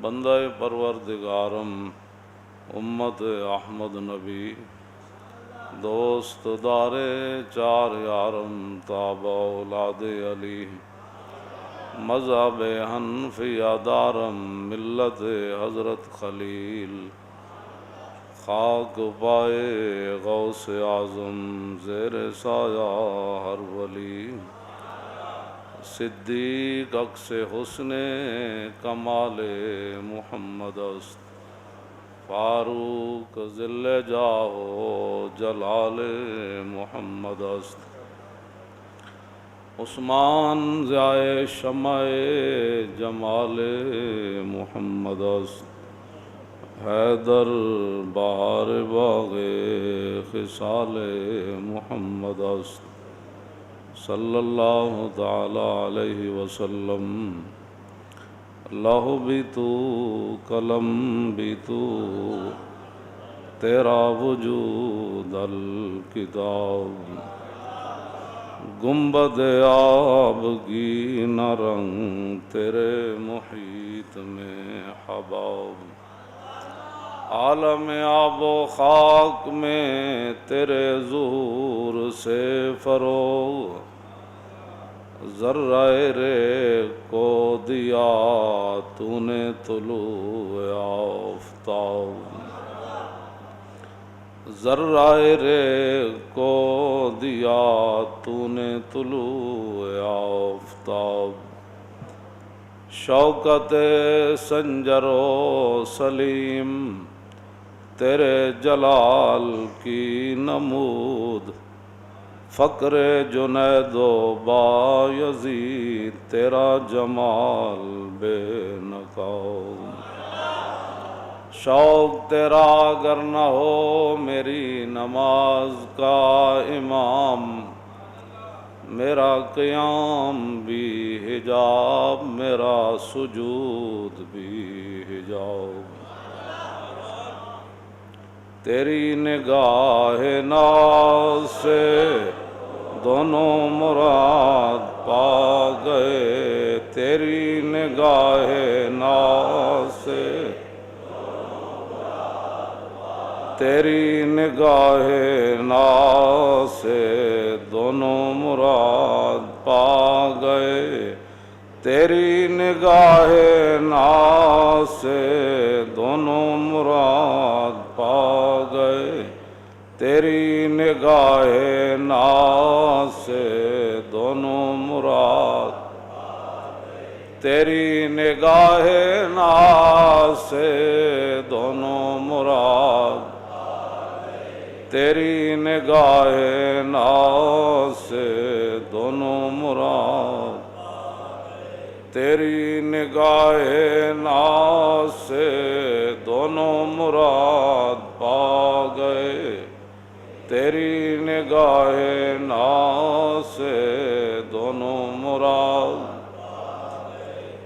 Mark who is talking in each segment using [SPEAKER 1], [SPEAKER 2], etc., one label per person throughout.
[SPEAKER 1] بندہ پروردگارم امت احمد نبی دوست دار چار یارم تابع اولاد علی مذہب حنفیہ دارم ملت حضرت خلیل خاک پائے غوث اعظم زیر سایہ ہر ولی صدیق عکس حسن کمال محمد است فاروق ذل جاہ جلال محمد است عثمان ضیاء شمع جمال محمد است حیدر بہار باغ خصال محمد است صلی اللہ تعالی علیہ وسلم اللہ بھی تو قلم بھی تو تیرا وجود الکتاب گنبد آب کی نہ رنگ تیرے محیط میں حباب عالم آب و خاک میں تیرے ظہور سے فروغ ذرہ ریگ کو دیا تو نے طلوع آفتاب ذرہ ریگ کو دیا تو نے طلوع آفتاب شوکت سنجر و سلیم تیرے جلال کی نمود فقر جنید و بایزید تیرا جمال بے نقاب شوق تیرا اگر نہ ہو میری نماز کا امام میرا قیام بھی حجاب میرا سجود بھی حجاب تیری نگاہ ناز سے دونوں مراد پا گئے تیری نگاہ ناز سے تیری نگاہ ناز سے دونوں مراد پا گئے تیری نگاہ ناز سے دونوں مراد پا گئے تیری نگاہ ناز سے دونوں مراد تیری نگاہ ناز سے دونوں مراد تیری نگاہ ناز سے دونوں مراد تیری نگاہ ناز سے دونوں مراد پا گئے تیری نگاہ ناز سے دونوں مراد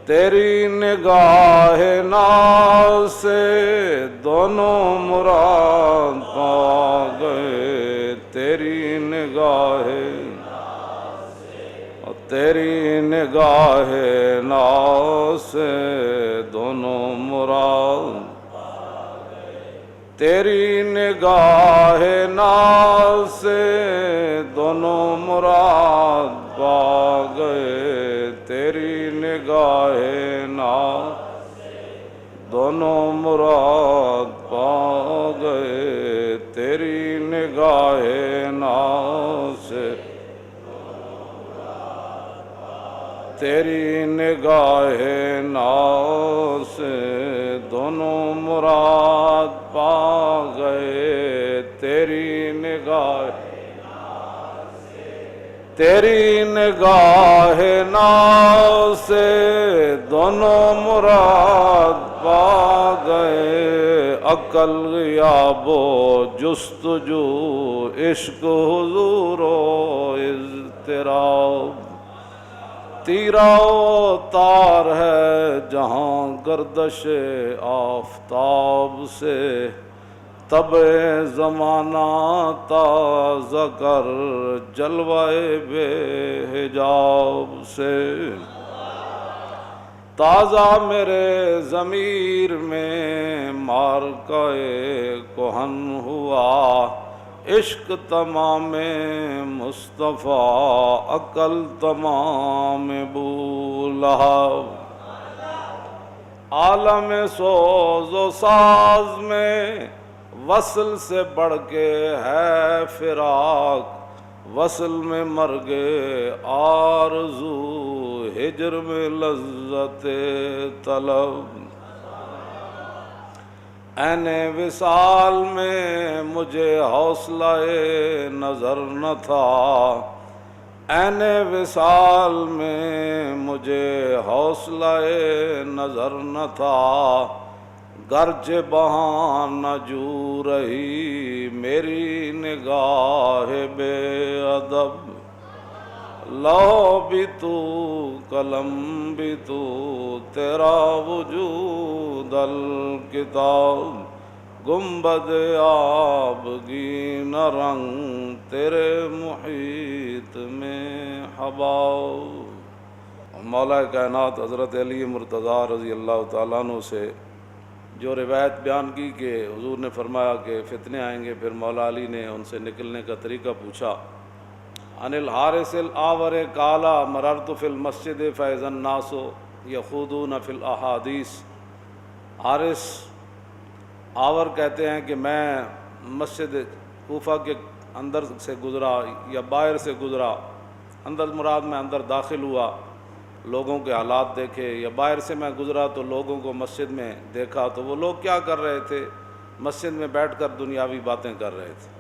[SPEAKER 1] تیری نگاہ ناز سے دونوں مراد پا گئے تیری نگاہ تیری نگاہ ناز سے دونوں مراد تیری نگاہ ناز سے دونوں مراد پا گئے تیری نگاہ ناز دونوں مراد پا گئے تیری نگاہ ناز سے تیری نگاہ ناز سے دونوں مراد پا گئے تیری نگاہ تیری نگاہ ناز سے دونوں مراد پا گئے عقل غیاب و جستجو عشق حضور و اضطراب تیرا و تار ہے جہاں گردش آفتاب سے تب زمانہ تازہ کر جلوہ بے حجاب سے تازہ میرے ضمیر میں مارکائے کہن ہوا، عشق تمام مصطفیٰ عقل تمام بولہب۔ عالم سوز و ساز میں وصل سے بڑھ کے ہے فراق، وصل میں مرگے آرزو، ہجر میں لذت طلب۔ عین وصال میں مجھے حوصلہ نظر نہ تھا، عین وصال میں مجھے حوصلہ نظر نہ تھا، گرچہ بہانہ جو رہی میری نگاہ بے ادب۔ لوح بھی تو قلم بھی تو، تیرا وجود الکتاب، گنبد آبگین رنگ تیرے محیط میں حباب۔ مولا کائنات حضرت علی مرتضیٰ رضی اللہ تعالیٰ عنہ سے جو روایت بیان کی کہ حضور نے فرمایا کہ فتنے آئیں گے، پھر مولا علی نے ان سے نکلنے کا طریقہ پوچھا۔ عن الحارث الآور قال مررت فی المسجد فاذا الناس یخوضون فی الاحادیث۔ حارث آور کہتے ہیں کہ میں مسجد کوفہ کے اندر سے گزرا یا باہر سے گزرا، اندر مراد میں اندر داخل ہوا، لوگوں کے حالات دیکھے، یا باہر سے میں گزرا تو لوگوں کو مسجد میں دیکھا تو وہ لوگ کیا کر رہے تھے، مسجد میں بیٹھ کر دنیاوی باتیں کر رہے تھے،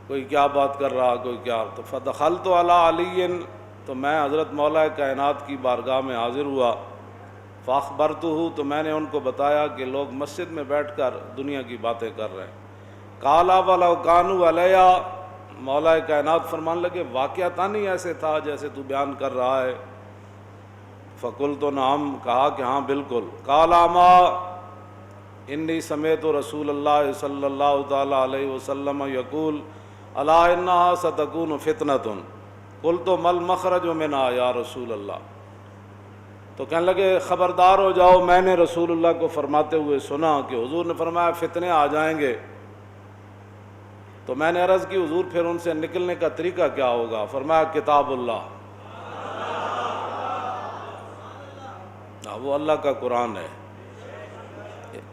[SPEAKER 1] کوئی کیا بات کر رہا، کوئی کیا۔ تو فدخلت علی علی، تو میں حضرت مولا کائنات کی بارگاہ میں حاضر ہوا، فاخبرتہ، تو میں نے ان کو بتایا کہ لوگ مسجد میں بیٹھ کر دنیا کی باتیں کر رہے ہیں۔ قال ولو کانوا علیہ، مولا کائنات فرمان لگے واقعتاً ہی ایسے تھا جیسے تو بیان کر رہا ہے۔ فقلت نعم، کہا کہ ہاں بالکل۔ قال اما انی سمعت رسول اللہ صلی اللہ تعالی علیہ وسلم یقول الا انہا ستکون فتنۃ، قلت ما المخرج منہا یا رسول اللہ۔ تو کہنے لگے خبردار ہو جاؤ، میں نے رسول اللہ کو فرماتے ہوئے سنا کہ حضور نے فرمایا فتنے آ جائیں گے۔ تو میں نے عرض کی حضور پھر ان سے نکلنے کا طریقہ کیا ہوگا؟ فرمایا کتاب اللہ، وہ اللہ کا قرآن ہے۔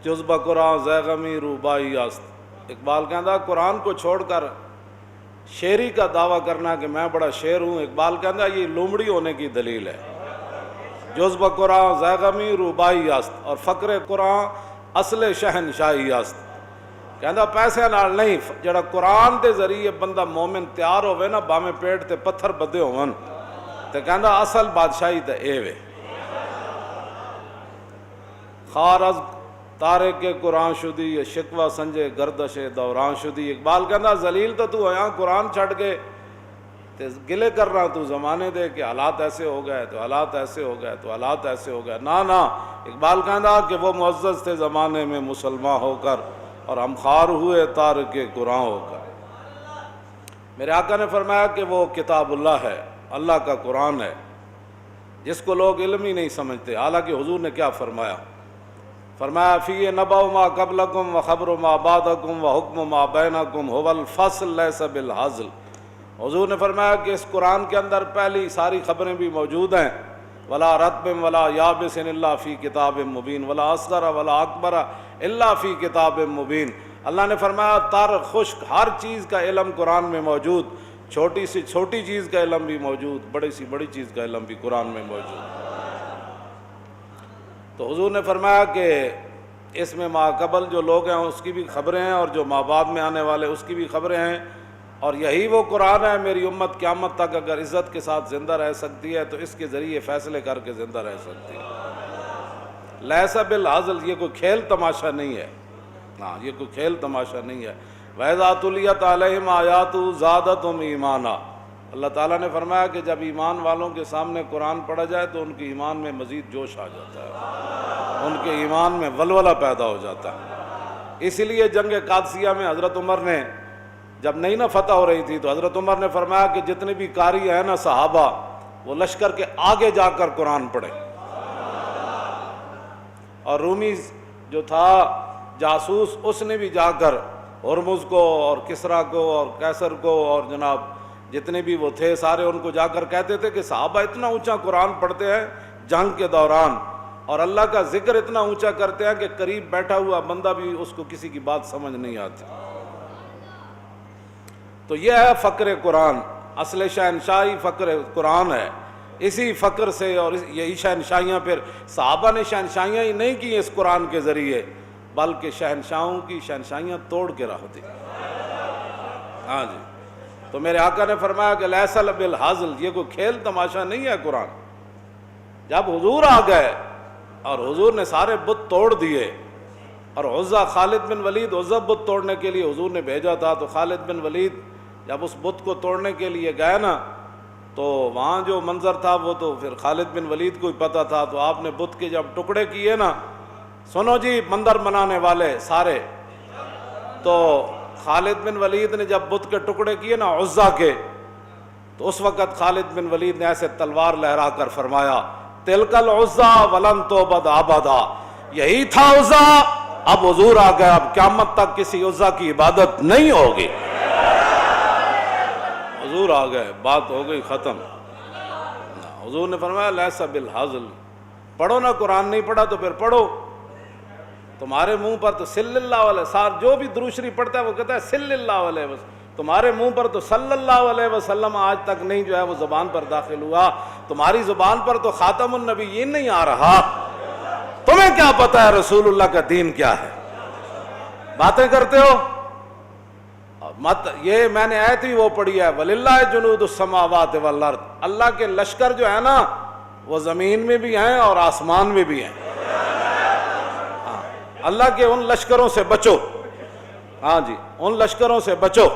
[SPEAKER 1] جذبہ قرآن زیغمی روبائی است، اقبال کہتا قرآن کو چھوڑ کر شیری کا دعویٰ کرنا کہ میں بڑا شیر ہوں، اقبال کہتا یہ لومڑی ہونے کی دلیل ہے۔ جذبہ قرآن زیغمی روبائی است، اور فقر قرآن اصل شہنشاہی است۔ کہندا پیسے نال نہیں، جڑا قرآن دے ذریعے بندہ مومن تیار ہوئے نا، باویں پیٹ تے پتھر بدے ہون، تے کہندا اصل بادشاہی تے اے وے۔ خار از تارک قرآن شدی، یہ شکوہ سنجے گردش دوران شدی۔ اقبال کہندا ذلیل تو ہویا قرآن چھڑ کے تے گلے کر رہا تو زمانے دے کہ حالات ایسے ہو گئے، تو حالات ایسے ہو گئے، تو حالات ایسے ہو گئے۔ نا اقبال کہندا کہ وہ معزز تھے زمانے میں مسلمان ہو کر، اور ہم خار ہوئے تارک قرآن ہو کر۔ میرے آقا نے فرمایا کہ وہ کتاب اللہ ہے، اللہ کا قرآن ہے، جس کو لوگ علم ہی نہیں سمجھتے۔ حالانکہ حضور نے کیا فرمایا؟ فرمایا فی نبأ ما قبلکم وخبر ما بعدکم وحکم ما بینکم هو الفصل لیس بالہزل۔ حضور نے فرمایا کہ اس قرآن کے اندر پہلی ساری خبریں بھی موجود ہیں، ولا رطب ولا یابس الا فی کتاب مبین ولا اصغر ولا اکبر الا فی کتاب مبین۔ اللہ نے فرمایا تر خشک ہر چیز کا علم قرآن میں موجود، چھوٹی سی چھوٹی چیز کا علم بھی موجود، بڑی سی بڑی چیز کا علم بھی قرآن میں موجود۔ تو حضور نے فرمایا کہ اس میں ما قبل جو لوگ ہیں اس کی بھی خبریں ہیں، اور جو ما بعد میں آنے والے اس کی بھی خبریں ہیں، اور یہی وہ قرآن ہے میری امت قیامت تک اگر عزت کے ساتھ زندہ رہ سکتی ہے تو اس کے ذریعے فیصلے کر کے زندہ رہ سکتی ہے۔ لیس بالہزل، یہ کوئی کھیل تماشا نہیں ہے، ہاں یہ کوئی کھیل تماشا نہیں ہے۔ وَإِذَا تُلِيَتْ عَلَيْهِمْ آيَاتُهُ زَادَتْهُمْ ایمانا۔ اللہ تعالیٰ نے فرمایا کہ جب ایمان والوں کے سامنے قرآن پڑھا جائے تو ان کے ایمان میں مزید جوش آ جاتا ہے، ان کے ایمان میں ولولہ پیدا ہو جاتا ہے۔ اسی لیے جنگ قادسیہ میں حضرت عمر نے جب نئی نہ فتح ہو رہی تھی تو حضرت عمر نے فرمایا کہ جتنے بھی قاری ہیں نا صحابہ، وہ لشکر کے آگے جا کر قرآن پڑھے. اور رومی جو تھا جاسوس، اس نے بھی جا کر ہرمز کو اور کسرا کو اور قیصر کو اور جناب جتنے بھی وہ تھے سارے، ان کو جا کر کہتے تھے کہ صحابہ اتنا اونچا قرآن پڑھتے ہیں جنگ کے دوران، اور اللہ کا ذکر اتنا اونچا کرتے ہیں کہ قریب بیٹھا ہوا بندہ بھی اس کو کسی کی بات سمجھ نہیں آتی. تو یہ ہے فقر قرآن، اصل شہنشاہی فقر قرآن ہے. اسی فقر سے اور یہی شہنشاہیاں، پھر صحابہ نے شہنشاہیاں ہی نہیں کی اس قرآن کے ذریعے، بلکہ شہنشاہوں کی شہنشاہیاں توڑ کے رکھ دی. ہاں جی. تو میرے آقا نے فرمایا کہ لیس بالحزل، یہ کوئی کھیل تماشا نہیں ہے قرآن. جب حضور آ گئے اور حضور نے سارے بت توڑ دیے، اور عزا خالد بن ولید عزا بت توڑنے کے لیے حضور نے بھیجا تھا، تو خالد بن ولید جب اس بت کو توڑنے کے لیے گئے نا، تو وہاں جو منظر تھا وہ تو پھر خالد بن ولید کو ہی پتہ تھا. تو آپ نے بت کے جب ٹکڑے کیے نا، سنو جی مندر بنانے والے سارے، تو خالد بن ولید نے جب بت کے ٹکڑے کیے نا عزا کے، تو اس وقت خالد بن ولید نے ایسے تلوار لہرا کر فرمایا تلک العزا ولن تعبد ابدا، یہی تھا عزا، اب حضور آ گیا، اب قیامت تک کسی عزا کی عبادت نہیں ہوگی. حضور آ گئے، بات ہو گئی ختم. حضور نے فرمایا لیس بالحزل، پڑھو نا، قرآن نہیں پڑھا تو پھر پڑھو. تمہارے منہ پر تو صلی اللہ علیہ وسلم، جو بھی درود شریف پڑھتا ہے وہ کہتا ہے صلی اللہ علیہ وسلم، تمہارے منہ پر تو صلی اللہ علیہ وسلم آج تک نہیں جو ہے وہ زبان پر داخل ہوا. تمہاری زبان پر تو خاتم النبیین نہیں آ رہا. تمہیں کیا پتا ہے رسول اللہ کا دین کیا ہے؟ باتیں کرتے ہو مت. یہ میں نے آیت ہی وہ پڑھی ہے وَلِلَّهِ جُنُودُ السَّمَاوَاتِ وَالْأَرْضِ، اللہ کے لشکر جو ہے نا وہ زمین میں بھی ہیں اور آسمان میں بھی ہیں. اللہ کے ان لشکروں سے بچو. ہاں جی، ان لشکروں سے بچو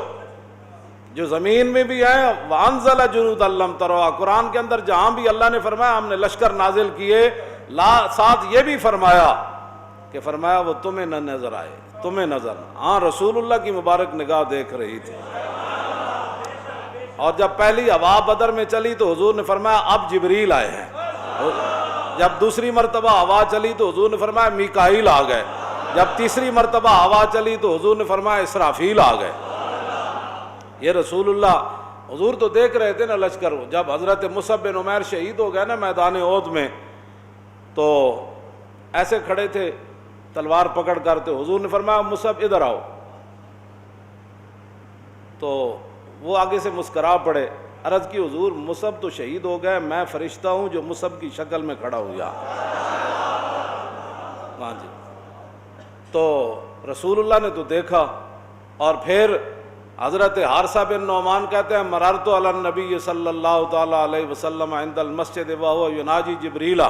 [SPEAKER 1] جو زمین میں بھی ہیں. وَأَنزَلَ جُنُودًا لَّمْ تَرَوْهَا، قرآن کے اندر جہاں بھی اللہ نے فرمایا ہم نے لشکر نازل کیے، ساتھ یہ بھی فرمایا کہ فرمایا وہ تمہیں نہ نظر آئے، تمہیں نظر. ہاں رسول اللہ کی مبارک نگاہ دیکھ رہی تھی. اور جب پہلی ہوا بدر میں چلی تو حضور نے فرمایا اب جبریل آئے ہیں. جب دوسری مرتبہ ہوا چلی تو حضور نے فرمایا میکائیل آ گئے. جب تیسری مرتبہ ہوا چلی تو حضور نے فرمایا اسرافیل آ گئے. یہ رسول اللہ، حضور تو دیکھ رہے تھے نا لشکر. جب حضرت مصعب بن عمیر شہید ہو گئے نا میدان احد میں، تو ایسے کھڑے تھے تلوار پکڑ کر، تو حضور نے فرمایا مصعب ادھر آؤ. تو وہ آگے سے مسکرا پڑے. عرض کی حضور مصعب تو شہید ہو گئے، میں فرشتہ ہوں جو مصعب کی شکل میں کھڑا ہوا. ہاں جی. تو رسول اللہ نے تو دیکھا. اور پھر حضرت حارثہ بن نعمان کہتے ہیں مررت علی النبی صلی اللہ تعالی علیہ وسلم عند المسجد وهو يناجي جبریل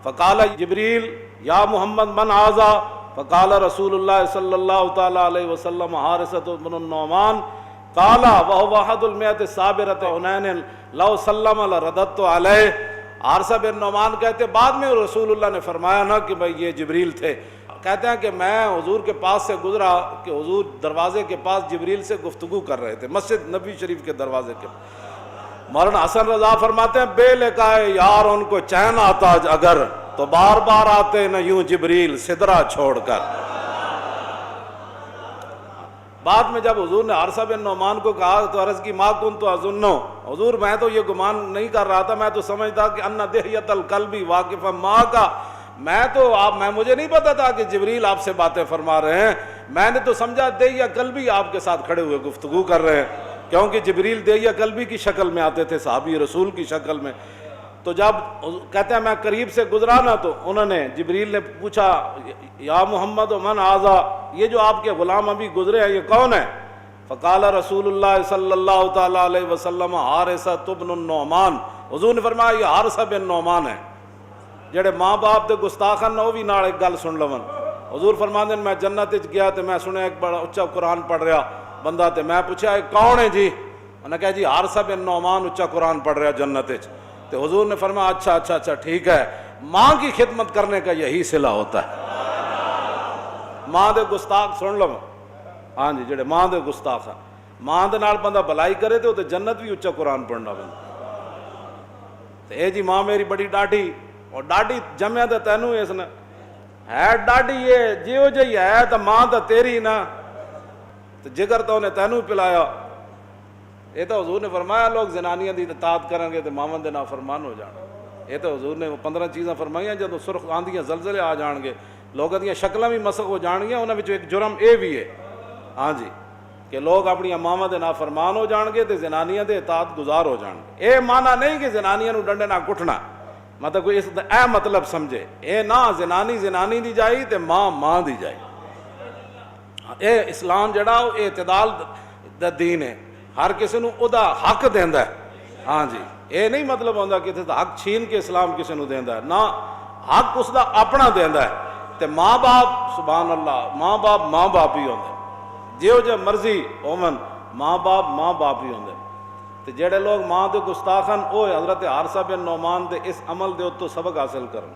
[SPEAKER 1] فقال جبریل یا محمد من هذا فقال رسول اللہ صلی اللہ تعالی علیہ وسلم حارثہ بن النعمان قال وهو احد المئة الصابرة حنین لو سلم لرددت علیہ. حارثہ بن نعمان کہتے بعد میں رسول اللہ نے فرمایا نا کہ بھئی یہ جبریل تھے. کہتے ہیں کہ میں حضور کے پاس سے گزرا کہ حضور دروازے کے پاس جبریل سے گفتگو کر رہے تھے مسجد نبی شریف کے دروازے کے. مولانا حسن رضا فرماتے ہیں بے لکائے یار ان کو چین آتا اگر تو بار بار آتے نہ یوں جبریل سدرا چھوڑ کر. بعد میں جب حضور نے حارثہ بن نعمان کو کہا تو عرض کی ما کنت اظنو، حضور میں تو یہ گمان نہیں کر رہا تھا، میں تو سمجھتا کہ ان دہیت القلب واقف ما کا، میں مجھے نہیں پتا تھا کہ جبریل آپ سے باتیں فرما رہے ہیں. میں نے تو سمجھا دہیہ قلبی آپ کے ساتھ کھڑے ہوئے گفتگو کر رہے ہیں، کیونکہ جبریل دہیہ قلبی کی شکل میں آتے تھے، صحابی رسول کی شکل میں. تو جب کہتے ہیں میں قریب سے گزرا نا تو انہوں نے جبریل نے پوچھا یا محمد من ھذا، یہ جو آپ کے غلام ابھی گزرے ہیں یہ کون ہے؟ فقال رسول اللہ صلی اللہ تعالی علیہ وسلم حارثہ بن النعمان. حضور نے فرمایا یہ حارثہ بن نعمان ہے جڑے ماں باپ دے گستاخن نہ وہ بھی نال ایک گل سن لون. حضور فرماندے میں جنت وچ گیا تے میں سنیا ایک بڑا اچا قرآن پڑھ رہا بندہ، تے میں پوچھا یہ کون ہے جی؟ انہوں نے کہا جی حارثہ بن نعمان اچا قرآن پڑھ رہا جنت وچ. تے حضور نے فرمایا اچھا ٹھیک ہے، ماں کی خدمت کرنے کا یہی صلہ ہوتا ہے. ماں دے گستاخ سن لو. ہاں جی، جڑے ماں دے گستاخ ہیں، ماں دے نال بندہ بھلائی کرے تے جنت بھی اچا قرآن پڑھنا بندہ. اے جی ماں میری بڑی ڈاڈی، اور ڈاڈی جمیا تو تینوں اس نے ہے ڈاڈی یہ جیو جی ہے تو ماں تو تیری نا، تو جگر تو انہیں تینوں پلایا۔ یہ تو حضور نے فرمایا لوگ زنانیاں دی اطاعت کریں گے تو ماون دے نافرمان ہو جانا۔ یہ تو حضور نے 15 چیزاں فرمائیاں، جب سرخ آندیاں زلزلے آ جان گے، لوگوں دیاں شکلاں بھی مسخ ہو جان گیا، انہاں وچوں ایک جرم اے بھی ہے ہاں جی کہ لوگ اپنی ماواں دے نافرمان ہو جان گے تے زنانیاں دے اطاعت گزار ہو جان گے۔ اے معنی نہیں کہ زنانیاں نو ڈنڈے نہ کٹنا، مطلب کوئی اس دا اے مطلب سمجھے، اے نہ زنانی زنانی دی جائی تے ماں ماں دی جائی۔ اے اسلام جڑا وہ اعتدال دا دین ہے، ہر کسی نو او دا حق دیندا ہے ہاں جی۔ اے نہیں مطلب ہوندا کہ حق چھین کے اسلام کسی نو دیندا ہے، نہ حق اس دا اپنا دیندا ہے۔ تے ماں باپ سبحان اللہ ماں باپ ہی ہوندے، جیو جے مرضی ہوون ماں باپ ہی ہوندے۔ تے جڑے لوگ ماں دے گستاخن او حضرت حارثہ بن نعمان دے اس عمل دے اتوں سبق حاصل کرن۔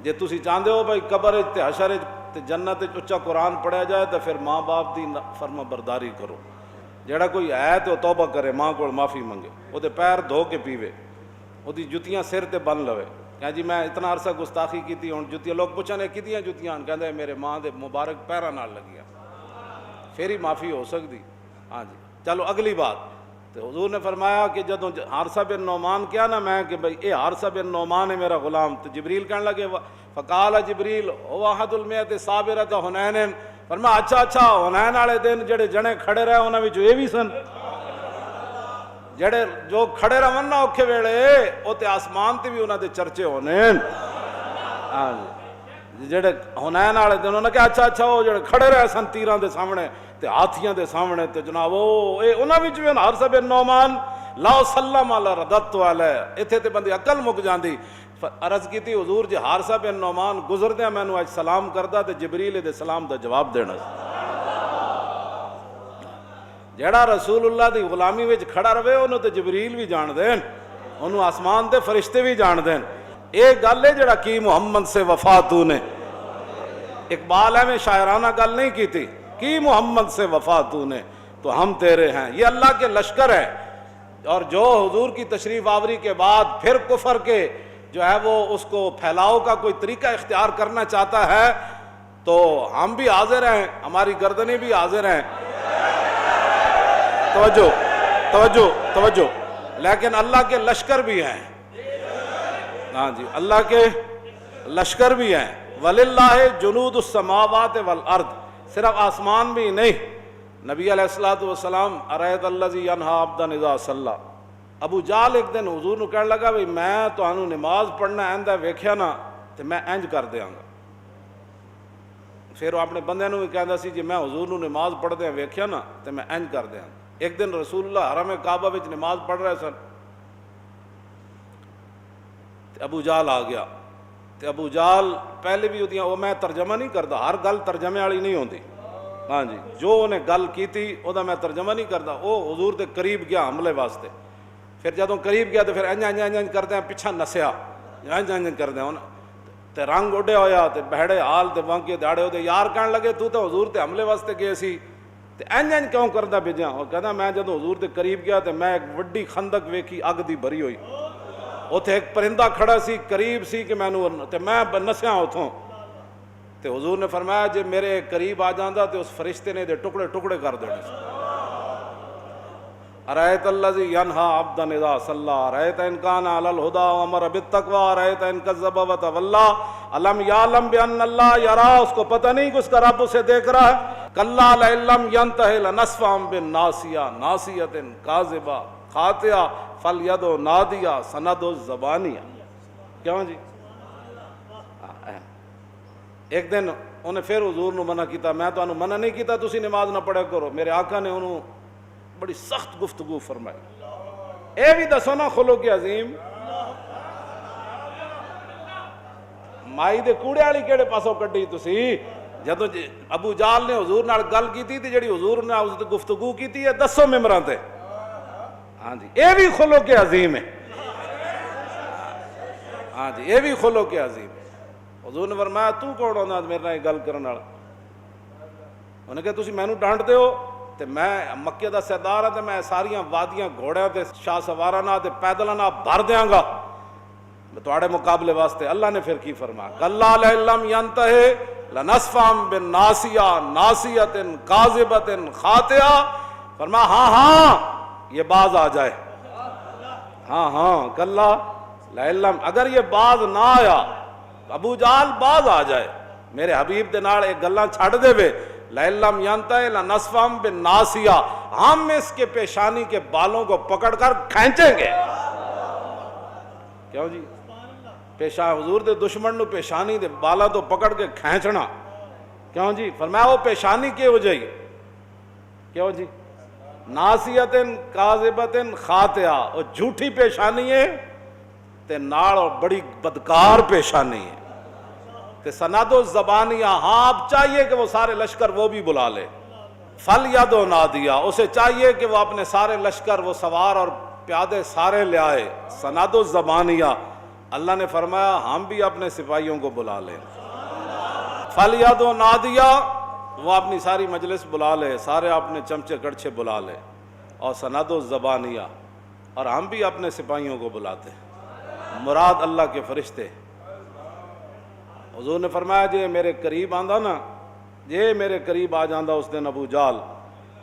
[SPEAKER 1] جے تسی چاہندے ہو بھائی قبر تے حشر تے جنت وچ اچا قرآن پڑھیا جائے تو پھر ماں باپ دی فرما برداری کرو۔ جڑا کوئی ہے تو توبہ کرے، ماں کو معافی منگے، وہ دے پیر دھو کے پیوے، وہ دی جتیاں سر تے بن لوے کہ جی میں اتنا عرصہ گستاخی کیتی، ہن جتیاں لوگ پوچھنے کتیاں جتیاں، کہندے میرے ماں دے مبارک پیراں نال لگیاں، پھر ہی معافی ہو سکتی ہاں جی۔ چلو اگلی بات، تو حضور نے فرمایا کہ جدوں حارثہ بن نعمان کیا نا میں کہ بھئی اے حارثہ بن نعمان ہے میرا غلام، تو جبریل کہنے لگے فقال جبریل هو احد المیت صابرۃ حنین، فرمایا اچھا حنین والے دن جڑے جنے کھڑے رہے انہاں وچ اے بھی سن، جڑے جو کھڑے رہن نا اوکھے ویلے او تے آسمان تے بھی انہاں دے چرچے ہونے ہاں جی۔ جڑے حنین والے دن انہاں کہ اچھا وہ جڑے کھڑے رہے سن تیراں دے سامنے تے ہاتھیاں دے سامنے، تے جناب او اے انہاں وچ بھی حارثہ بن نعمان لا سلم علی ردت علیہ، ایتھے تے بندی عقل مک جاندی۔ عرض کیتی حضور جی حارثہ بن نعمان گزردیاں مینوں اج سلام کردا تے جبریل دے سلام دا جواب دینا جڑا رسول اللہ دی غلامی وچ کھڑا رہے انہوں تے جبریل بھی جان دین، انہوں آسمان دے فرشتے بھی جان دین۔ اے گل ہے جڑا کی محمد سے وفا تو نے، اقبال ہے میں شاعرانہ گل نہیں کی تھی، کی محمد سے وفا تو نے تو ہم تیرے ہیں، یہ اللہ کے لشکر ہے۔ اور جو حضور کی تشریف آوری کے بعد پھر کفر کے جو ہے وہ اس کو پھیلاؤ کا کوئی طریقہ اختیار کرنا چاہتا ہے تو ہم بھی حاضر ہیں، ہماری گردنیں بھی حاضر ہیں۔ توجہ لیکن اللہ کے لشکر بھی ہیں ہاں جی، اللہ کے لشکر بھی ہیں۔ وَلِلَّهِ جُنُودُ السَّمَاوَاتِ وَالْأَرْضِ، صرف آسمان بھی نہیں۔ نبی علیہ السلام اَرَأَيْتَ الَّذِي يَنْهَىٰ عَبْدًا إِذَا صَلَّىٰ، ابو جال ایک دن حضور نو کہنے لگا بھئی میں تانوں نماز پڑھنا آئندہ ویکھیا نا تو میں انج کر دیاں گا۔ پھر وہ اپنے بندے نو بھی کہندا سی جی میں حضور نو نماز پڑھ دیا ویکھیا نا تو میں انج کر دیاں گا۔ ایک دن رسول اللہ حرم کعبہ وچ نماز پڑھ رہے سن، ابو جال آ گیا۔ تے ابو جال پہلے بھی ہوندیاں، وہ میں ترجمہ نہیں کردا، ہر گل ترجمے والی نہیں ہوندی ہاں جی، جو انہیں گل کیتی او دا میں ترجمہ نہیں کردا۔ وہ حضور دے قریب گیا حملے واسطے، پھر جدوں قریب گیا تو پھر انج کردے پیچھا نسیا، انج کردے تے رنگ اڈیا ہویا تے بہڑے حال تے بانکے داڑے ہو دے یار کہنے لگے تو تے حضور تے حملے واسطے گئے سی تے انج کیوں کردا بھیجاں؟ وہ کہندا میں جدوں حضور دے قریب گیا تے میں ایک وڈی خندق ویکھی اگ دی بھری ہوئی، اوتھے ایک پرندہ کھڑا سی قریب سی کہ مینوں تے میں نسیا اوتھوں تے حضور نے فرمایا جے میرے قریب آ جاندا تے اس فرشتے نے دے ٹکڑے ٹکڑے کر دینے سی۔ اَرَأَيْتَ الَّذِي يَنْهَىٰ عَبْدًا إِذَا صَلَّىٰ أَرَأَيْتَ إِنْ كَانَ عَلَى الْهُدَىٰ وَأَمَرَ بِالتَّقْوَىٰ أَرَأَيْتَ إِنْ كَذَّبَ وَتَوَلَّىٰ أَلَمْ يَعْلَمْ بِأَنَّ اللَّهَ يَرَىٰ، اس کو پتہ نہیں کہ اس کا رب اسے دیکھ رہا ہے۔ كَلَّا لَئِن لَّمْ يَنْتَهِ لَنَسْفَعًا بِالنَّاصِيَةِ نَاصِيَةٍ كَاذِبَةٍ خَاطِئَةٍ فَلْيَدْعُ نَادِيَهَا سَنَدْعُ الزَّبَانِيَةَ۔ کیوں جی؟ ایک دن انہیں پھر حضور نو منع کیتا، میں تو انہوں منع نہیں کیتا تسی نماز نہ پڑھے کرو، میرے آقا نے انہوں بڑی سخت گفتگو فرمائی۔ اے بھی دسو نا خلق عظیم، مائی دے کوڑے والی کیڑے پاسوں کڈی تسی؟ جدوں ابو جال نے حضور نال گل کیتی تے جڑی حضور نے اس تے گفتگو کیتی ہے دسو ممبراں تے ہاں جی، اے بھی خلق عظیم ہے ہاں جی، اے بھی خلق عظیم ہے۔ حضور نے فرمایا تو کون ہوندا میرے نال گل کرن والا؟ انہیں کہا تسی مینوں ڈانٹ دے ہو، تے میں مکے دا سردار ہاں تے میں ساریاں وادیاں گھوڑیاں تے شاہ سواراں نال تے پیدلاں نال بھر دیاں گا تواڈے مقابلے واسطے۔ اللہ نے پھر کی فرمایا کلا لئن لم ینتہی لنصفا بالناصیہ ناصیۃ کاذبۃ خاطئہ، فرمایا ہاں ہاں یہ باز آ جائے، ہاں ہاں کلا لئن لم، اگر یہ باز نہ آیا، ابو جہل باز آ جائے میرے حبیب دے نال ایک گلاں چھڈ دے وے، لئن لم ینتہی لنصفا بالناصیہ، ہم اس کے پیشانی کے بالوں کو پکڑ کر کھینچیں گے۔ کیوں جی؟ حضور دے دشمن نو پیشانی دے بالاں تو پکڑ کے کھینچنا، کیوں جی؟ فرمایا وہ پیشانی کی ہو جائی، کیوں جی؟ ناصیۃ کاذبۃ خاطئہ، وہ جھوٹی پیشانی ہے تے نال اور بڑی بدکار پیشانی ہے تے سند و زبانیہ، ہاں اب چاہیے کہ وہ سارے لشکر وہ بھی بلا لے، فَلْيَدْعُ نَادِيَهُ، اسے چاہیے کہ وہ اپنے سارے لشکر، وہ سوار اور پیادے سارے لے آئے، سند و زبانیہ۔ اللہ نے فرمایا ہم بھی اپنے سپاہیوں کو بلا لیں، فَلْيَدْعُ نَادِيَهُ، وہ اپنی ساری مجلس بلا لے، سارے اپنے چمچے کڑچے بلا لے، اور سند و زبانیہ، اور ہم بھی اپنے سپاہیوں کو بلاتے ہیں، مراد اللہ کے فرشتے۔ حضور نے فرمایا جے میرے قریب آندا نا، جے میرے قریب آ جاندہ اس دن ابو جہل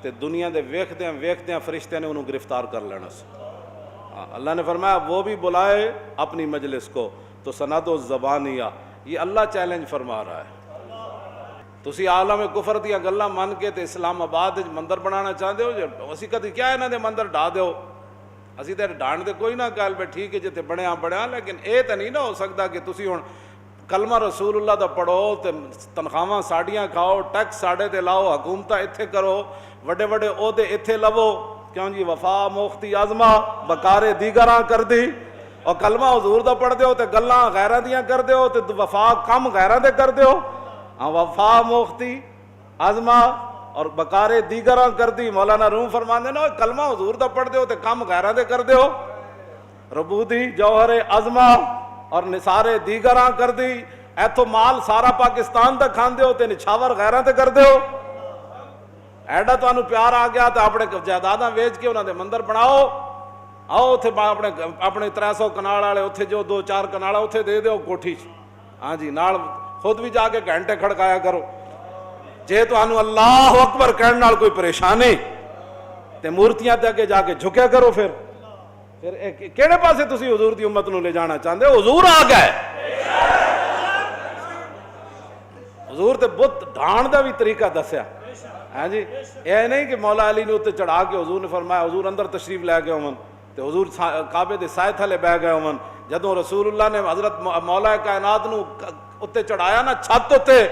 [SPEAKER 1] تے دنیا دے ویکھدیاں فرشتے نے انہوں گرفتار کر لینا سی۔ اللہ نے فرمایا وہ بھی بلائے اپنی مجلس کو، تو سند و زبانیہ، یہ اللہ چیلنج فرما رہا ہے۔ تسی عالم کفر دیاں گلاں من کے تے اسلام آباد مندر بنانا چاہتے ہو، اسی کدی کیا انہاں دے مندر ڈھا دیو، اسی تے ڈھان دے کوئی نہ گل پہ ٹھیک ہے جتے بڑھیا، لیکن اے تے نہیں نہ ہو سکتا کہ تسی ہن کلمہ رسول اللہ دا پڑھو تے تنخواہاں ساڑیاں کھاؤ، ٹیکس ساڑے تے لاؤ، حکومتاں ایتھے کرو، وڈے وڈے عہدے ایتھے لو، کیوں جی؟ وفا موختی عظمہ بکارے دیگراں کر دی، اور کلمہ حضور دا پڑھ دیو تے گلاں غیراں دیاں کر دیو تے وفا کم غیراں دے کر دیو، ہاں وفا موختی عظمہ اور بکارے دیگراں کر دی۔ مولانا روم فرماندے نا کلمہ حضور دا پڑھ دیو تے کم غیراں دے کر دیو، ربودی جوہر عظمہ اور نثارے دیگراں کر دی، ایتھو مال سارا پاکستان دا کھان دیو تے نچھاور غیراں تے کر دیو۔ ایڈا تو انہوں پیار آ گیا تو اپنے جائیداداں ویچ کے انہوں نے مندر بناؤ، آؤ اتھے اپنے 300 کنال والے اتھے جو 2-4 کنال اتھے دے دیو کوٹھی، ہاں جی نال خود بھی جا کے گھنٹے کھڑکایا کرو، جے تو انہوں اللہ اکبر کہنے نال کوئی پریشانی تے مورتیاں تے اگے جا کے جھکیا کرو، پھر کیڑے پاسے تسی حضور دی امت نو لے جانا چاہندے ہو؟ حضور آ گئے، حضور تے بت ڈھان دا بھی طریقہ دسیا، ہاں جی یہ نہیں کہ مولا علی نے اتنے چڑھا کے حضور نے فرمایا، حضور اندر تشریف لے گئے ہون تے حضور کعبے دے سائے تھلے بہ گئے ہون، جدوں رسول اللہ نے حضرت مولا کائنات نو اتنے چڑھایا نا چھت تے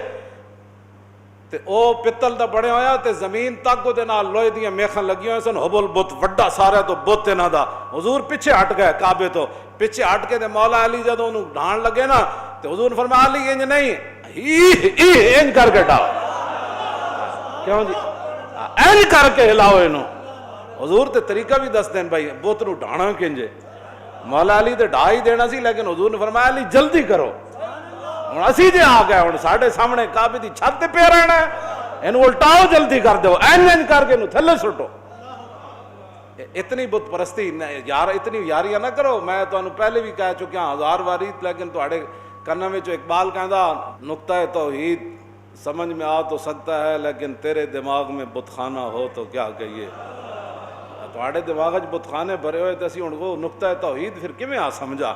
[SPEAKER 1] تے او پتل دا بڑے ہویا تے زمین تک دے نال لوہے دیاں میخاں لگی ہوئے سن، حبل بت وڈا سارا تو بت انہاں دا، حضور پیچھے ہٹ گئے کعبے تو، پیچھے ہٹ کے تے مولا علی جدوں انہوں ڈھان لگے نا تے حضور نے فرمایا علی انج نہیں انج کر کے ڈال، کیوں جی این کر کے ہلاؤ انہوں، حضور تے طریقہ بھی دس دین بھائی بت نو ڈھانا کنجے، مولا علی تے ڈھا ہی دینا سی، لیکن حضور نے فرمایا علی جلدی کرو، ہن اسی جے آ گئے ہن ساڈے سامنے کعبے دی چھت تے پیا رہنا ہے، اینو الٹاؤ جلدی کر دیو، این کر کے اینو تھلے سٹو۔ اتنی بت پرستی یار، اتنی یاریاں نہ کرو، میں تانوں پہلے بھی کہہ چکیا 1000 واری، لیکن تہاڈے کناں وچ اقبال کہندا نقطۂ توحید سمجھ میں آ تو سکتا ہے لیکن تیرے دماغ میں بت خانہ ہو تو کیا کہیے، تہاڈے دماغ وچ بت خانے بھرے ہوئے تے اسی ہن وہ نقطۂ توحید پھر کیویں آ سمجھا،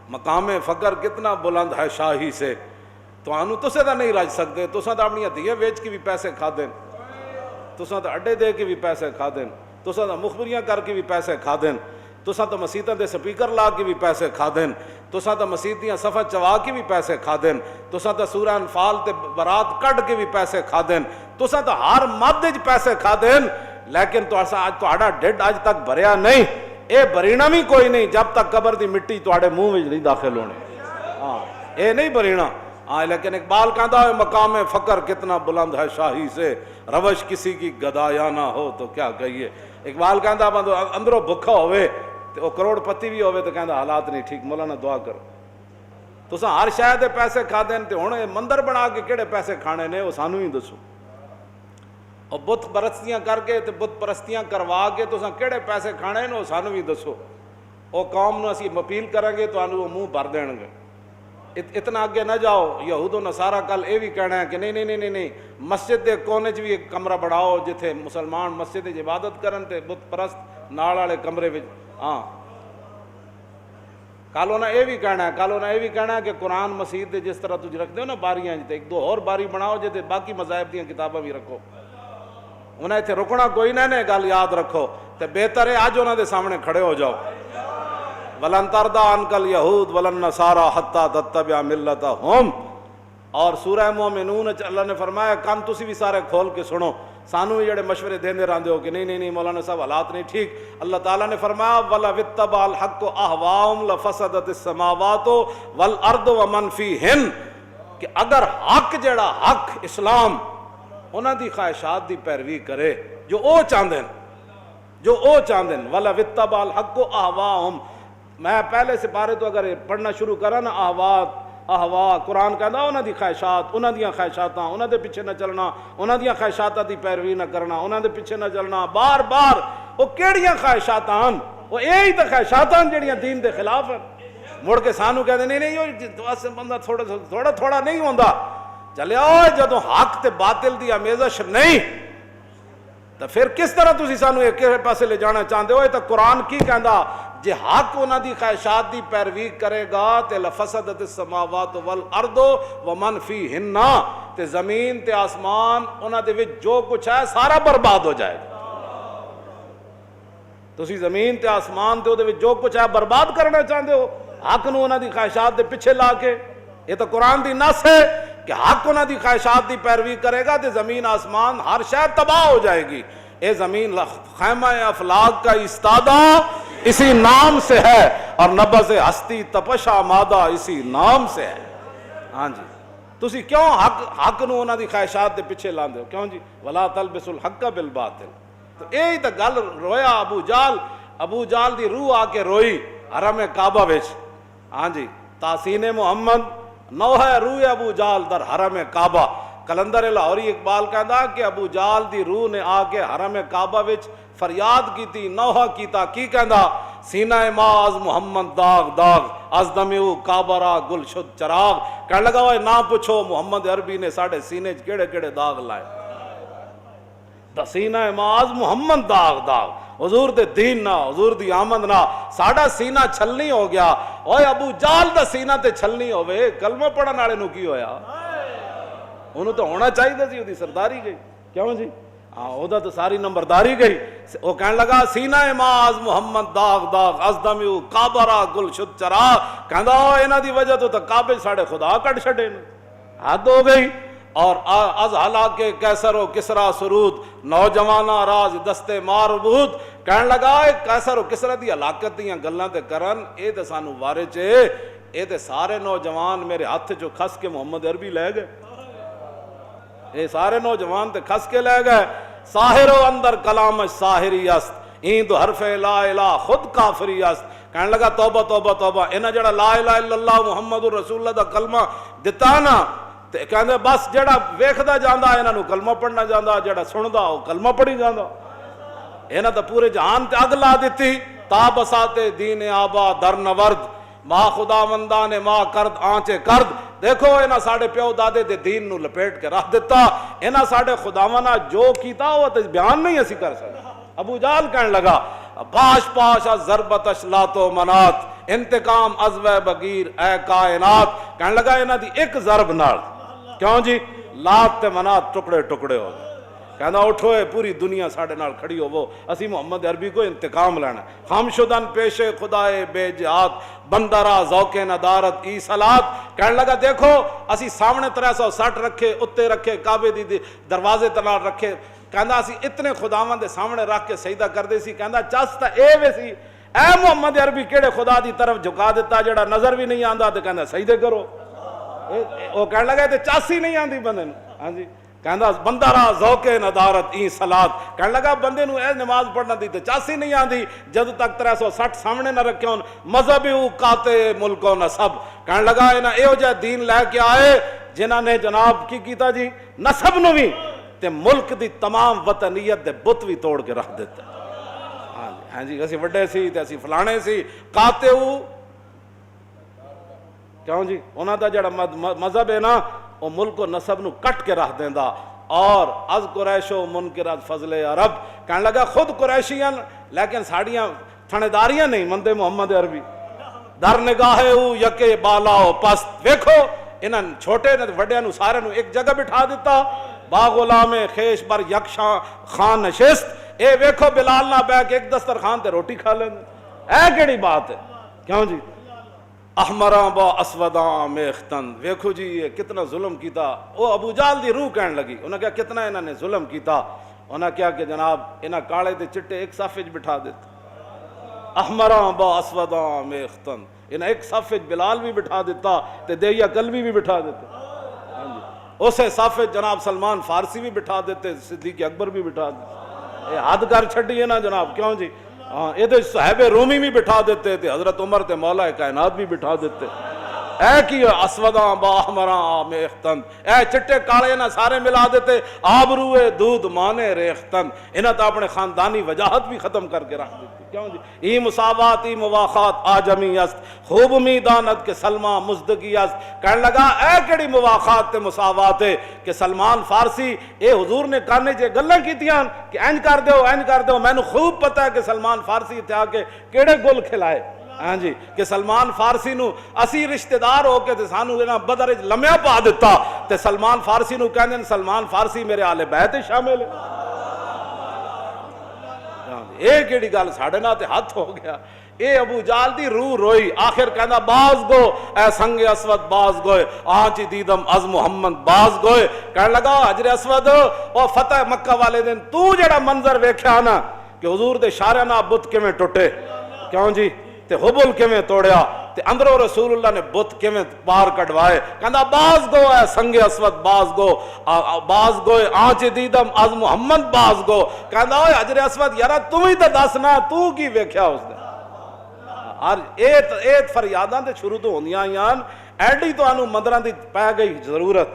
[SPEAKER 1] مقام فقر کتنا بلند ہے شاہی سے، تسے تو نہیں رج سکتے، تساں تو اپنی ہدیے ویچ کے بھی پیسے کھا دیں، تساں تو اڈے دے کے بھی پیسے کھا دیں، تساں تو مخبریاں کر کے بھی پیسے کھا دیں، تساں تو مسیتاں دے سپیکر لا کے بھی پیسے کھا دیں، تساں تو مسیتیاں صفحہ چوا کے بھی پیسے کھا دیں، تساں تو سورہ انفال تے برات کٹ کے بھی پیسے کھا دیں، تساں تو ہر مد وچ پیسے کھا دیں، لیکن تہاڈا ڈھڈ اج تک بھریا نہیں، اے برینا بھی کوئی نہیں جب تک قبر دی مٹی تہاڈے منہ وچ نہیں داخل ہونی، ہاں اے نہیں برینا، ہاں لیکن اقبال کہتا ہے مقام فقر کتنا بلند ہے شاہی سے، روش کسی کی گدایا نہ ہو تو کیا کہیے، اقبال کہتا بندو اندروں بھکھا ہوئے تو کروڑ پتی بھی ہوئے تو کہتا حالات نہیں ٹھیک، مولانا دعا کرو، تساں ہر شے دے پیسے کھا دین تے ہن مندر بنا کے کہڑے پیسے کھانے نے وہ سانو ہی دسو، اور بت پرستیاں کر کے تے بت پرستیاں کروا کے تساں کہڑے پیسے کھانے نے سانو بھی دسو، وہ قوم نو اسی اپیل کریں گے تو وہ منہ بھر دین گے۔ اتنا اگے نہ جاؤ، یہود و نصارہ کل یہ بھی کہنا ہے کہ نہیں نہیں نہیں نہیں، مسجد دے کونے چ بھی ایک کمرہ بڑھاؤ جتھے مسلمان مسجد وچ عبادت کرن تے بت پرست نال والے کمرے وچ۔ ہاں کل انہیں یہ بھی کہنا ہے، کل انہیں یہ بھی کہنا ہے کہ قرآن مسجد دے جس طرح تجھ رکھ دے ہو نا باریاں جتے، ایک دو اور باری بناؤ جتے باقی مذاہب دیاں کتاباں بھی رکھو۔ انہیں اتنے رکنا کوئی نہ نے، گل یاد رکھو تے بہتر ہے اج انہاں دے سامنے کھڑے ہو جاؤ۔ وَلَن تَرْضَىٰ عَنْكَ الْيَهُودُ وَلَا النَّصَارَىٰ حَتَّىٰ تَتَّبِعَ مِلَّتَهُمْ۔ اور سورہ مومنون اللہ نے فرمایا کن تسی بھی سارے کھول کے سنو، سانو بھی جڑے مشورے دیندے رہندے ہو کہ نہیں نہیں نہیں مولانا صاحب حالات نہیں ٹھیک، اللہ تعالیٰ نے فرمایا وَلَوِ اتَّبَعَ الْحَقُّ أَهْوَاءَهُمْ لَفَسَدَتِ السَّمَاوَاتُ وَالْأَرْضُ وَمَنْ فِيهِنَّ، کہ اگر حق جڑا حق اسلام انہاں دی خواہشات دی پیروی کرے جو او چاہندے جو او چاہندے وَلَوِ اتَّبَعَ الْحَقُّ أَهْوَاءَهُمْ۔ میں پہلے سپارے تو اگر پڑھنا شروع کرا نا احوا قرآن کہندا انہاں دی خواہشات، انہاں دیاں خواہشاتاں، انہاں دے پیچھے نہ چلنا، انہاں دیاں خواہشاتاں دی پیروی نہ کرنا، انہاں دے پیچھے نہ چلنا، بار بار وہ کیڑیاں خواہشاتاں وہ یہی تے خواہشاتاں جڑیاں دین دے خلاف ہیں۔ مڑ کے سانو کہتے نہیں نہیں وہ بندہ تھوڑا تھوڑا نہیں ہوندا، چلے آؤ جدوں حق تے باطل دی آمیزش نہیں تو پھر کس طرح تسی سانو ایک پاسے لے جانا چاہتے ہو؟ یہ تو قرآن کی کہندا جے حق انہاں دی خواہشات دی پیروی کرے گا تے لفسدت السماوات والارض ومن فیہن، تے زمین تے آسمان انہاں دے وچ جو کچھ ہے سارا برباد ہو جائے گا۔ تسی زمین تے آسمان تے او دے وچ جو کچھ ہے برباد کرنا چاہتے ہو حق نو انہاں دی خواہشات دے پیچھے لا کے؟ یہ تو قرآن دی نص ہے کہ حق انہاں دی خواہشات دی پیروی کرے گا تے زمین آسمان ہر شے تباہ ہو جائے گی۔ اے زمین خیمہ افلاک کا استادہ اسی نام سے ہے اور نبض ہستی تپش آمادہ اسی نام سے ہے۔ ہاں جی تسی کیوں حق نو انہاں دی خواہشات دے پیچھے لاندے ہو؟ کیوں جی ولا تلبسوا الحق بالباطل؟ تو یہی تو گل رویا ابو جال دی روح آ کے روئی حرم کعبہ وچ۔ ہاں جی تحسین محمد نوحہ روح ابو جال در حرم کعبہ۔ کلندر لاہوری اقبال کہندا کہ ابو جال دی روح نے آ کے حرم کعبہ وچ فریاد کیتی، نوحہ کیتا، کی کہندا سینہ ماز محمد داغ داغ از دمیو کعبہ را گل شد چراغ۔ کہنے لگا وہ نہ پوچھو محمد عربی نے ساڑھے سینے کیڑے کیڑے داغ لائے، سینہ ماز محمد داغ داغ، حضور دے دین نہ حضور دی آمد نہ ساڑھا سینہ چھلنی ہو گیا۔ اوے ابو جال دا سینہ تے چھلنی ہوئے کلمہ پڑھن والے نو کی ہویا؟ انہوں تو ہونا چاہیے سی، وہ سرداری گئی۔ کیوں جی ہاں وہ تو ساری نمبرداری گئی۔ وہ کہنے لگا سینہ ماز محمد داغ داغ از دمیو کعبہ را گل شد چراغ۔ کہندا انہاں دی وجہ تو کعبے ساڑے خدا کٹ چھڑے نے، حد ہو گئی۔ اور از ہلاکے کیسر و کسرا سرود نوجواناں راز دستے ماربود۔ کہنے لگا کیسر و کسرا دی ہلاکت دیاں گلاں تے کرن اے تے سانو وارے چے، اے تے سارے نوجوان میرے ہاتھ جو کھس کے محمد عربی لے گئے، اے سارے نوجوان تے کھس کے لے گئے۔ ساحر و اندر کلام ساحری است این دو حرف لا الہ خود کافری است۔ کہنے لگا توبہ توبہ توبہ، انہاں جڑا لا الہ الا اللہ محمد رسول اللہ دا کلمہ دتا نا تے کہندے بس جڑا ویکھدا جاندا انہاں نو کلمہ پڑھنا جاندا، جڑا سندا او کلمہ پڑھی جاندا۔ انہاں تے پورے جہان تے اگ لا دتی۔ تا بساط دین آبا در نورد ماں خدا مندان ماں کرد آنچے کرد۔ دیکھو انہاں ساڑھے پیو دادے دے دین نو لپیٹ کے رکھ دیتا، انہاں ساڑھے خداوندہ جو کیتا وہ تے بیان نہیں اسی کر سکتے۔ ابو جال کہنے لگا باش پاش از ضربتش لات و منات انتقام از و بغیر اے کائنات۔ کہنے لگا انہاں دی ایک ضرب نال کیوں جی لات تے منات ٹکڑے ٹکڑے ہو گئے۔ کہنا اٹھو پوری دنیا ساڑھے نال کھڑی ہو وہ اسی محمد عربی کو انتقام لینا۔ خام شدن پیش خدائے بے جہاد بندرا ذوق ندارت ای صلات۔ کہنے لگا دیکھو اسی سامنے 360 رکھے، اتے رکھے، کعبے دی دروازے تلال رکھے، کہنا اسی اتنے خداواں دے سامنے رکھ کے سجدہ کر دے سی۔ کہنا چاستا اے ویسی اے محمد عربی کیڑے خدا دی طرف جھکا دیتا جڑا نظر بھی نہیں آندا تے کہنا سجدے کرو۔ وہ کہنے لگا تے چاسی نہیں آندی بندے نو۔ ہاں جی کہندا بندہ را ذوق ندارت ای صلات۔ کہنے لگا بندے نو اے نماز پڑھنا دی تے چاسی نہیں آندی جد تک 360 سامنے نہ رکھے ہون مذہبی اوقاتے ملک و نسب۔ کہنے لگا انہاں اے ہو جا دین لے کے آئے جنہاں نے جناب کی کیتا جی نسب نو بھی تے ملک دی تمام وطنیت دے بت بھی توڑ کے رکھ دیتا. ہاں جی اسی وڈے سی تے اسی فلانے سی قاتعو کیوں جی انہاں دا جڑا مذہب ہے نا وہ ملک و نسب نو کٹ کے رکھ دیندا. اور از قریشو منکرات فضل عرب کہنے لگا خود قریشیاں لیکن ساڑیاں تھنداریاں نہیں مندے محمد عربی در نگاہے او یکے بالا او پست. ویکھو انہاں چھوٹے نے وڈیاں نو سارے نو ایک جگہ بٹھا دیتا. با غلام خیش بر یکشاں خان نشست. اے ویکھو بلال نہ بیٹھ ایک دسترخوان تے روٹی کھا لیں. اے کیڑی بات ہے کیوں جی. احمراں با اسوداں میختن. ویکھو جی یہ کتنا ظلم کیتا. وہ ابو جہل دی روح کہن لگی انہاں کہا کتنا انہاں نے ظلم کیتا. انہاں کیا کہ جناب انہاں کالے تے چٹے ایک صف وچ بٹھا دیتے. احمراں با اسوداں میختن انہاں ایک صف وچ بلال بھی بٹھا دیتا تے دہیا کلوی بھی بٹھا دیتے. اسے صف وچ جناب سلمان فارسی بھی بٹھا دیتے صدیق اکبر بھی بٹھا دیتے. یہ حد کر چھڈی ہے نا جناب کیوں جی. ہاں یہ صحابہ رومی بھی بٹھا دیتے تھے حضرت عمر تے مولا کائنات بھی بٹھا دیتے. اے کی اسوداں با احمراں میختن اے چٹے کالے نہ سارے ملا دیتے. آبروئے دودھ مانے ریختن انہاں تو اپنے خاندانی وجاہت بھی ختم کر کے رکھ دیتی. کیوں جی ای مساوات ای مواخات آجمی است خوب میدانت کے سلمان مزدگی است. کہنے لگا اے کیڑی مواخات تے مساوات ہے کہ سلمان فارسی اے حضور نے کانے جے گلاں کیتیاں کہ اینج کر دیو مینوں خوب پتہ ہے کہ سلمان فارسی تے آ کے کیڑے گل کھلائے. ہاں جی کہ سلمان فارسی نو اسی رشتہ دار ہو کے تے سانو انہاں بدر وچ لمیا پا دیتا تے سلمان فارسی نو کہندے سلمان فارسی میرے آل بیت شامل ہے. اے کیڑی گل ساڈے نال تے ہاتھ ہو گیا. اے ابو جہل دی روح روئی. آخر کہندا باز گو اے سنگ اسود باز گوئے آنچ دیدم از محمد باز گوئے. کہنے لگا حجر اسود او فتح مکہ والے دن تو جڑا منظر ویکھیا نا کہ حضور دے اشارے نال بت کیویں ٹوٹے کیوں جی تے حبل کیویں توڑیا تے اندروں رسول اللہ نے بت کیویں پار کڈوائے. کہندا باز گو اے سنگ اسود باز گوئے آنچ دیدم از محمد باز گو. کہندا اوے حجر اسود یارا تو ہی تے دس نا تو کی ویکھیا اس دن. اور ایت فریاداں تے شروع تو ہوندیاں آئیاں. ایڈی تو انہوں مندراں دی پے گئی ضرورت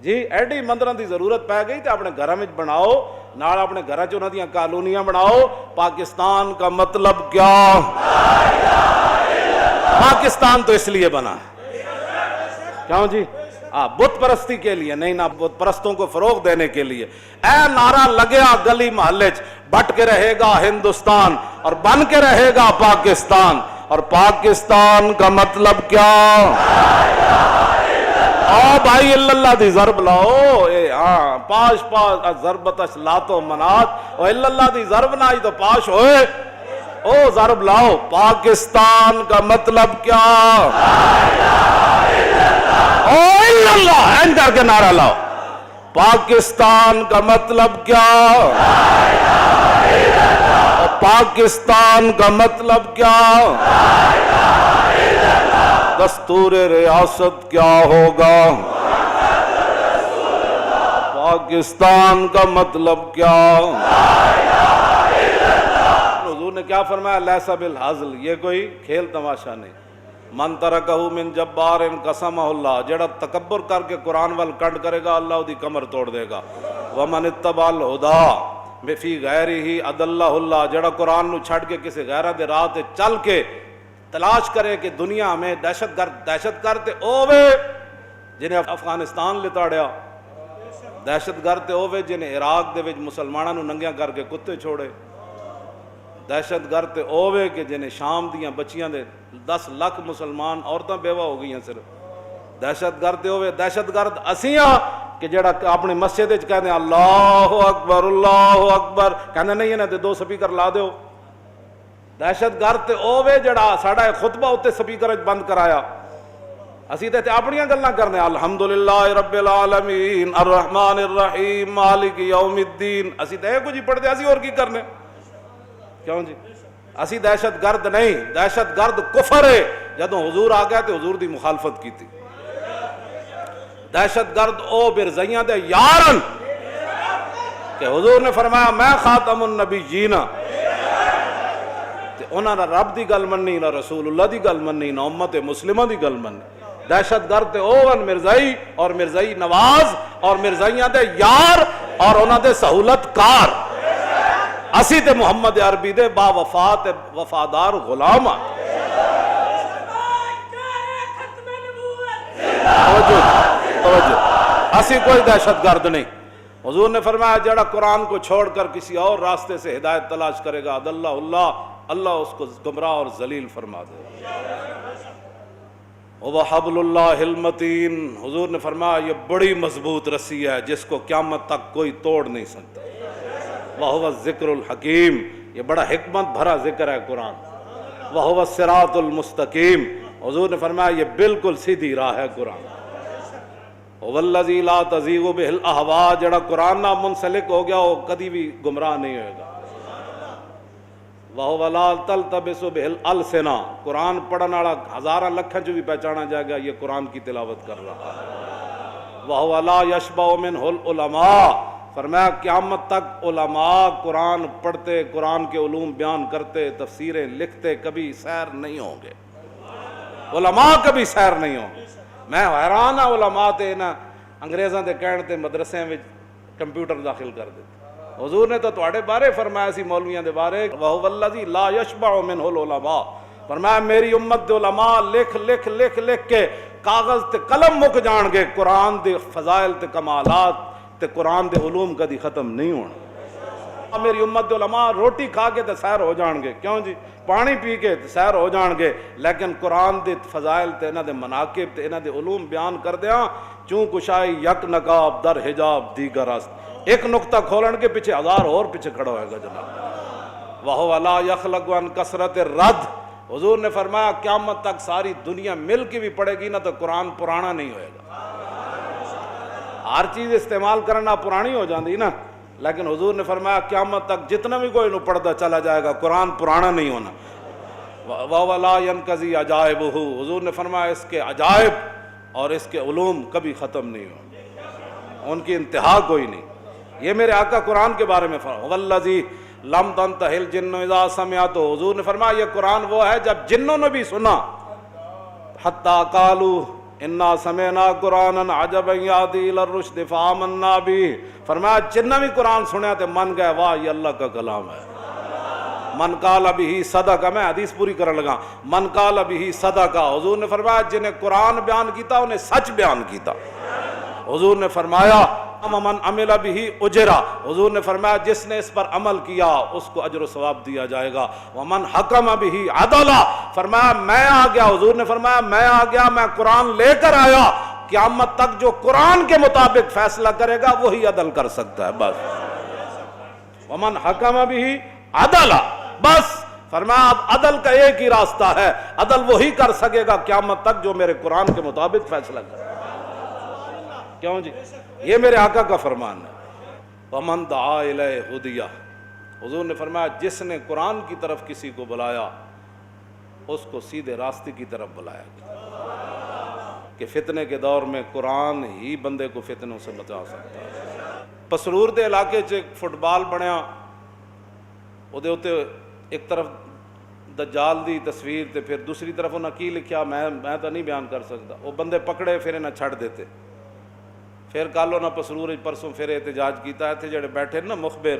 [SPEAKER 1] جی ایڈی مندراں دی ضرورت پے گئی تے اپنے گھراں وچ بناؤ نال اپنے گھراں چ انہاں دیاں کالونیاں بناؤ. پاکستان کا مطلب کیا پاکستان تو اس لیے بنا کیوں جی بت پرستی کے لیے نہیں نہ بت پرستوں کو فروغ دینے کے لیے. اے نعرہ لگیا گلی محلے چ بٹ کے رہے گا ہندوستان اور بن کے رہے گا پاکستان. اور پاکستان کا مطلب کیا بھائی اللہ دی ضرب لاؤ. ہاں پاش ضربتش لاتو منات اللہ دی ضرب نہ آئی تو پاش ہوئے. او ضرب لاؤ. پاکستان کا مطلب کیا او اللہ این کر کے نعرہ لاؤ. پاکستان کا مطلب کیا پاکستان کا مطلب کیا دستور ریاست کیا ہوگا پاکستان کا مطلب کیا. حضور نے کیا فرمایا لیسا بالحزل یہ کوئی کھیل تماشا نہیں. من ترکہ من جبار قسمہ اللہ جڑا تکبر کر کے قرآن وال کنڈ کرے گا اللہ دی کمر توڑ دے گا. ومن اتبع الہدا فی غیرہ اضلہ اللہ جڑا قرآن نو چھڑ کے کسی غیرہ دے راہ تے چل کے تلاش کرے کہ دنیا میں دہشت گرد تے اوے جنہیں افغانستان لتاڑیا دہشت گرد تے اوے جنہیں عراق دے وچ مسلماناں نو ننگیاں کر کے کتے چھوڑے. دہشت گرد تے اوے کہ جنہیں شام دیاں بچیاں دے 10 لاکھ مسلمان عورتاں بیوہ ہو گئی ہیں صرف. دہشت گرد تے اوے دہشت گرد اسیاں کہ جڑا اپنی مسجد وچ کہندے اللہ اکبر کہندے نہیں انہاں تے 2 سپیکر لا دیو. دہشت گرد تے اوے جڑا ساڈا خطبہ اوتے سپیکر وچ بند کرایا. اسی تے اپنیاں گلاں کرنے الحمدللہ رب العالمین الرحمن الرحیم مالک یوم الدین. اسی تے کچھ ہی پڑھتے اسی اور کی کرنے کیوں جی. اسی دہشت گرد نہیں دہشت گرد کفر ہے. جدوں حضور آ گیا تے حضور دی مخالفت کی تھی. دہشت گرد او برزیاں دے یارن کہ حضور نے فرمایا میں خاتم النبیین تے انہاں نہ رب دی گل مننی نہ رسول اللہ دی گل مننی نہ امت مسلمہ دی گل مننی. دہشت گرد تے اوون مرزائی اور مرزائی نواز اور مرزائیاں دے یار اور انہاں دے سہولت کار، اسی تے محمد عربی دے با وفا تے وفادار غلام ہاں۔ توجہ، اسی کوئی دہشت گرد نہیں۔ حضور نے فرمایا جڑا قرآن کو چھوڑ کر کسی اور راستے سے ہدایت تلاش کرے گا اللہ اس کو گمراہ اور ذلیل فرما دے۔ وَحَبْلُ اللَّهِ الْمَتِينُ، حضور نے فرمایا یہ بڑی مضبوط رسی ہے جس کو قیامت تک کوئی توڑ نہیں سکتا۔ وَهُوَ الذِّكْرُ الْحَكِيمُ، یہ بڑا حکمت بھرا ذکر ہے قرآن۔ وَهُوَ الصِّرَاطُ الْمُسْتَقِيمُ، حضور نے فرمایا یہ بالکل سیدھی راہ ہے قرآن۔ وَالَّذِي لَا تَزِيغُ بِهِ الْأَهْوَاءُ، جڑا قرآن نہ منسلک ہو گیا وہ کبھی بھی گمراہ نہیں ہوئے گا۔ وَهُوَ لَا تَلْتَبِسُ بِهِ الْأَلْسِنَةُ، قرآن پڑھن والا ہزاراں لکھاں جو بھی پہچانا جائے گا یہ قرآن کی تلاوت کر رہا ہے۔ وَهُوَ لَا يَشْبَعُ مِنْهُ الْعُلَمَاءُ، فرمایا قیامت تک علماء قرآن پڑھتے، قرآن کے علوم بیان کرتے، تفسیریں لکھتے کبھی سیر نہیں ہوں گے، علماء کبھی سیر نہیں ہوں گے۔ میں حیران ہاں علماء تے نا انگریزاں دے کہن تے مدرسے وچ کمپیوٹر داخل کر دیتے۔ حضور نے تو تواڈے بارے فرمایا سی مولویاں دے بارے، وَهُوَ الَّذِي لَا يَشْبَعُ مِنْهُ الْعُلَمَاءُ، فرمایا میری امت دے علماء لکھ کے کاغذ تے قلم مک جان گے، قرآن دے فضائل تے کمالات تے قرآن دے علوم کدی ختم نہیں ہونے۔ میری امت دے علماء روٹی کھا کے تے سیر ہو جان گے، کیوں جی پانی پی کے تے سیر ہو جان گے، لیکن قرآن دے فضائل تے انہاں دے مناقب تے انہاں دے علوم بیان کر دیاں، چوں کشائی یک نقاب در حجاب دیگر است، ایک نقطہ کھولن کے پیچھے ہزار اور پیچھے کھڑا ہوئے گا جناب۔ وَهُوَ لَا يَخْلَقُ عَنْ كَثْرَةِ الرَّدِّ، حضور نے فرمایا قیامت تک ساری دنیا مل کے بھی پڑھے گی نا تو قرآن پرانا نہیں ہوئے گا۔ ہر چیز استعمال کرنا پرانی ہو جاندی نا، لیکن حضور نے فرمایا قیامت تک جتنا بھی کوئی نو پڑھتا چلا جائے گا قرآن پرانا نہیں ہونا۔ وَهُوَ لَا يَنْقَضِي عَجَائِبُهُ، حضور نے فرمایا اس کے عجائب اور اس کے علوم کبھی ختم نہیں ہوں، ان کی انتہا کوئی نہیں۔ یہ میرے آقا قرآن کے بارے میں فرمایا وَالَّذِي لَمْ تَنْتَهِ الْجِنُّ إِذَا سَمِعَتْهُ، حضور نے فرمایا یہ قرآن وہ ہے جب جنوں نے بھی سنا، حَتَّى قَالُوا اِنَّا سَمِعْنَا قُرْآنًا عَجَبًا يَهْدِي إِلَى الرُّشْدِ فَآمَنَّا بِهِ، فرمایا جنہ بھی قرآن سنیا تو من گئے واہ یہ اللہ کا کلام ہے۔ من قال بِهِ صدق، میں حدیث پوری کرنے لگا، من قال بِهِ صدق، حضور نے فرمایا جنہیں قرآن بیان کیتا انہیں سچ بیان کیتا۔ حضور نے فرمایا من عمل بِهِ اجرا، حضور نے فرمایا جس نے اس پر عمل کیا اس کو اجر و ثواب دیا جائے گا۔ ومن حکم بِهِ عدلا، فرمایا میں آ گیا، حضور نے فرمایا میں آ گیا، میں قرآن لے کر آیا، قیامت تک جو قرآن کے مطابق فیصلہ کرے گا وہی عدل کر سکتا ہے، بس۔ ومن حکم بِهِ عدلا، بس فرمایا اب عدل کا ایک ہی راستہ ہے، عدل وہی کر سکے گا قیامت تک جو میرے قرآن کے مطابق فیصلہ کرے گا۔ کیوں جی یہ میرے آقا کا فرمان ہے۔ وَمَن دَعَا إِلَيْهِ هُدِيَ، حضور نے فرمایا جس نے قرآن کی طرف کسی کو بلایا اس کو سیدھے راستے کی طرف بلایا گیا، کہ فتنے کے دور میں قرآن ہی بندے کو فتنوں سے بچا سکتا ہے۔ پسرور دے علاقے چ فٹ بال بنیا، وہ دے ہوتے ایک طرف دجال دی تصویر تے پھر دوسری طرف انہاں کی لکھیا میں تو نہیں بیان کر سکتا، وہ بندے پکڑے پھر انہیں چھڑ دیتے۔ پھر کل انہاں پسرور پرسوں پھر احتجاج کیتا ہے تھے جڑے بیٹھے نا مخبر،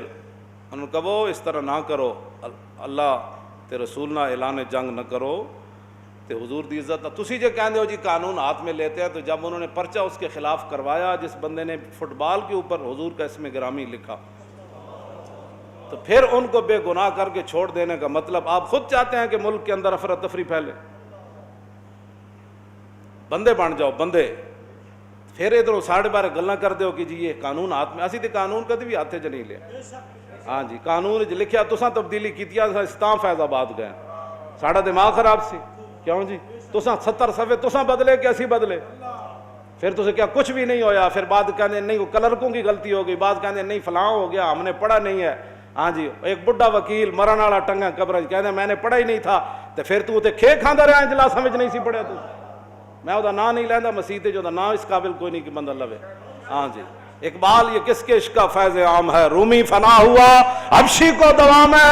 [SPEAKER 1] انہوں نے کہو اس طرح نہ کرو، اللہ تے رسول نہ اعلان جنگ نہ کرو تے حضور دی عزت نہ، تسی جو کہندے ہو جی قانون ہاتھ میں لیتے ہیں، تو جب انہوں نے پرچہ اس کے خلاف کروایا جس بندے نے فٹ بال کے اوپر حضور کا اسم گرامی لکھا، تو پھر ان کو بے گناہ کر کے چھوڑ دینے کا مطلب آپ خود چاہتے ہیں کہ ملک کے اندر افراتفری پھیلے، بندے بن جاؤ بندے، پھر ادھر ساڑھے بارہ گلاں کر دیو کہ جی یہ قانون ہاتھ میں، اسی تے قانون کدی بھی ہاتھ چ نہیں لیا، ہاں جی قانون چ لکھیا تساں تبدیلی کیتی استاں فیض آباد گئے، ساڑھا دماغ خراب سی، کیوں جی تساں 70 صفحے تساں بدلے کہ اسی بدلے، پھر تسے کیا کچھ بھی نہیں ہویا، پھر بعد کہنے نہیں وہ کلرکوں کی غلطی ہو گئی، بعد کہنے نہیں فلاں ہو گیا ہم نے پڑھا نہیں ہے، ہاں جی ایک بڑھا وکیل مرن والا ٹنگا قبر کہنے میں نے پڑھا ہی نہیں تھا، تو پھر تو تے کھے کھاندا رہا اجلاساں وچ نہیں سی پڑھیا، تو میں وہ نام نہیں لیندا مسیح تے جو دا نام اس قابل کوئی نہیں کہ بندہ لوے، ہاں جی اقبال یہ کس کے عشق کا فیض عام ہے، رومی فنا ہوا حبشی کو دوام ہے،